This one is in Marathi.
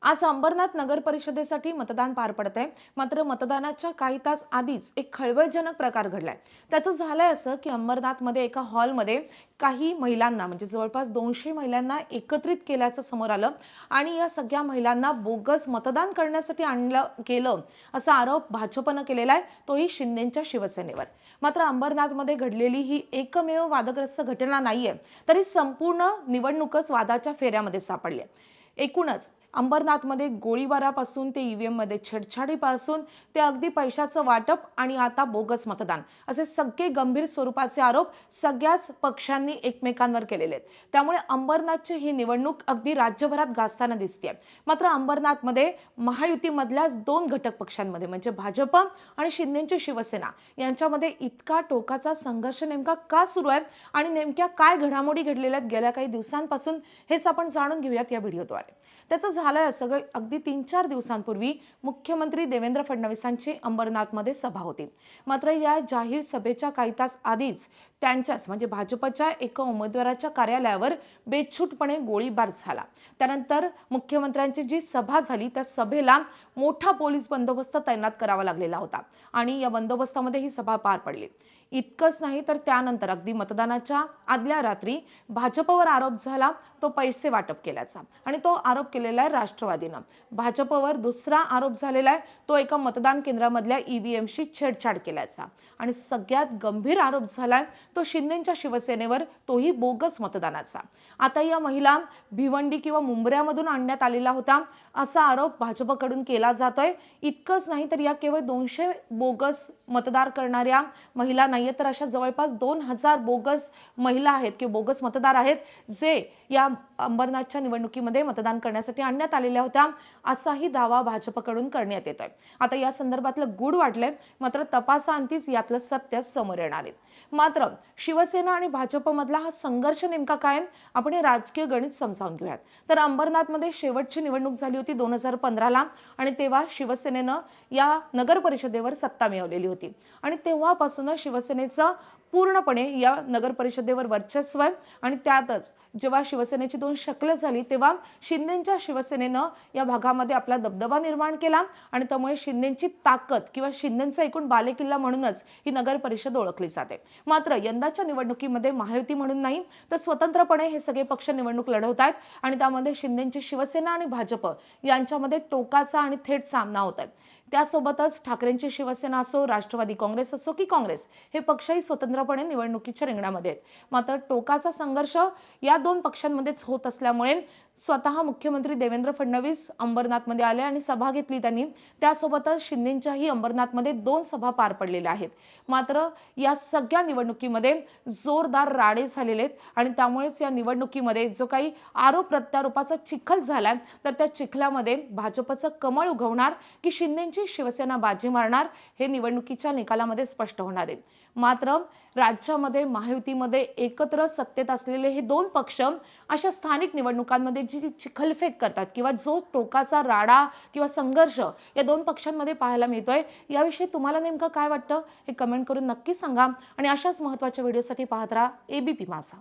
आज अंबरनाथ नगर परिषदेसाठी मतदान पार पडतंय. मात्र मतदानाच्या काही तास आधीच एक खळबळजनक प्रकार घडलाय. त्याचं झालंय असं की अंबरनाथमध्ये एका हॉलमध्ये काही महिलांना म्हणजे जवळपास 200 महिलांना एकत्रित केल्याचं समोर आलं आणि या सगळ्या महिलांना बोगस मतदान करण्यासाठी आणलं गेलं असा आरोप भाजपनं केलेला आहे, तोही शिंदेच्या शिवसेनेवर. मात्र अंबरनाथमध्ये घडलेली ही एकमेव वादग्रस्त घटना नाहीये, तरी संपूर्ण निवडणूकच वादाच्या फेऱ्यामध्ये सापडली आहे. एकूणच अंबरनाथमध्ये गोळीबारापासून ते ईव्हीएम मध्ये छेडछाडीपासून ते अगदी पैशाचं वाटप आणि आता बोगस मतदान असे सगळे गंभीर स्वरूपाचे आरोप सगळ्याच पक्षांनी एकमेकांवर केलेले आहेत. त्यामुळे अंबरनाथची ही निवडणूक अगदी राज्यभरात गाजताना दिसते. मात्र अंबरनाथमध्ये महायुतीमधल्या दोन घटक पक्षांमध्ये म्हणजे भाजप आणि शिंदेची शिवसेना यांच्यामध्ये इतका टोकाचा संघर्ष नेमका का सुरू आहे आणि नेमक्या काय घडामोडी घडलेल्या आहेत गेल्या काही दिवसांपासून हेच आपण जाणून घेऊयात या व्हिडिओद्वारे. त्याचं झालंय असं अगदी 3-4 दिवसांपूर्वी मुख्यमंत्री देवेंद्र फडणवीसांची अंबरनाथमध्ये सभा होती. मात्र या जाहीर सभेच्या काही तास आधीच त्यांच्याच म्हणजे भाजपच्या एका उमेदवाराच्या कार्यालयावर बेछूटपणे गोळीबार झाला. त्यानंतर मुख्यमंत्र्यांची जी सभा झाली त्या सभेला मोठा पोलीस बंदोबस्त तैनात करावा लागलेला होता आणि या बंदोबस्तामध्ये ही सभा पार पडली. इतकंच नाही तर त्यानंतर अगदी मतदानाच्या आदल्या रात्री भाजपवर आरोप झाला तो पैसे वाटप केल्याचा आणि तो आरोप केलेला आहे राष्ट्रवादीनं. भाजपवर दुसरा आरोप झालेला आहे तो एका मतदान केंद्रामधल्या ईव्हीएमशी छेडछाड केल्याचा आणि सगळ्यात गंभीर आरोप झालाय तो शिंदेच्या शिवसेनेवर, तोही बोगस मतदानाचा. आता या महिला भिवंडी किंवा मुंबऱ्यामधून आणण्यात आलेला होता असा आरोप भाजपकडून केला जातोय. इतकंच नाही तर या केवळ 200 बोगस मतदार करणाऱ्या महिला नाहीये तर अशा जवळपास 2000 बोगस महिला आहेत किंवा बोगस मतदार आहेत जे या अंबरनाथच्या निवडणुकीमध्ये मतदान करण्यासाठी आणण्यात आलेल्या होत्या असाही दावा भाजपकडून करण्यात येतोय. आता या संदर्भातलं गूढ वाढलंय, मात्र तपासाअंतीच यातलं सत्य समोर येणार आहे. मात्र शिवसेना आणि भाजपमधला हा संघर्ष नेमका काय आपण हे राजकीय गणित समजावून घेऊयात. तर अंबरनाथमध्ये शेवटची निवडणूक झाली होती 2015ला आणि तेव्हा शिवसेनेनं या नगर परिषदेवर सत्ता मिळवलेली होती आणि तेव्हापासूनच शिवसेनेचं पूर्णपणे या नगर परिषदेवर वर्चस्व आहे आणि त्यातच जेव्हा शिवसेनेची दोन शकलं झाली तेव्हा शिंदेच्या शिवसेनेनं या भागामध्ये आपला दबदबा निर्माण केला आणि त्यामुळे शिंदेची ताकद किंवा शिंदेचा एकूण बालेकिल्ला म्हणूनच ही नगर परिषद ओळखली जाते. मात्र यंदाच्या निवडणुकीमध्ये महायुती म्हणून नाही तर स्वतंत्रपणे हे सगळे पक्ष निवडणूक लढवत आहेत आणि त्यामध्ये शिंदेची शिवसेना आणि भाजप यांच्यामध्ये टोकाचा आणि थेट सामना होत आहे. त्यासोबतच ठाकरेंची शिवसेना असो, राष्ट्रवादी काँग्रेस असो की काँग्रेस हे पक्षही स्वतंत्रपणे निवडणुकीच्या रिंगणामध्ये आहेत. मात्र टोकाचा संघर्ष या दोन पक्षांमध्येच होत असल्यामुळे स्वतः मुख्यमंत्री देवेंद्र फडणवीस अंबरनाथमध्ये आले आणि सभा घेतली त्यांनी. त्यासोबतच शिंदेच्याही अंबरनाथमध्ये 2 सभा पार पडलेल्या आहेत. मात्र या सगळ्या निवडणुकीमध्ये जोरदार राडे झालेले आहेत आणि त्यामुळेच या निवडणुकीमध्ये जो काही आरोप प्रत्यारोपाचा चिखल झालाय तर त्या चिखलामध्ये भाजपचं कमळ उगवणार की शिंदेची शिवसेना बाजी मारणार हे निवडणुकीच्या निकालामध्ये स्पष्ट होणार आहे. मात्र राज्यामध्ये महायुतीमध्ये एकत्र सत्तेत असलेले हे दोन पक्ष अशा स्थानिक निवडणुकांमध्ये जी चिखलफेक करतात किंवा जो टोकाचा राडा किंवा संघर्ष या दोन पक्षांमध्ये पाहायला मिळतोय याविषयी तुम्हाला नेमकं काय वाटतं हे कमेंट करून नक्की सांगा आणि अशाच महत्त्वाच्या व्हिडिओसाठी पाहत राहा एबीपी माझा.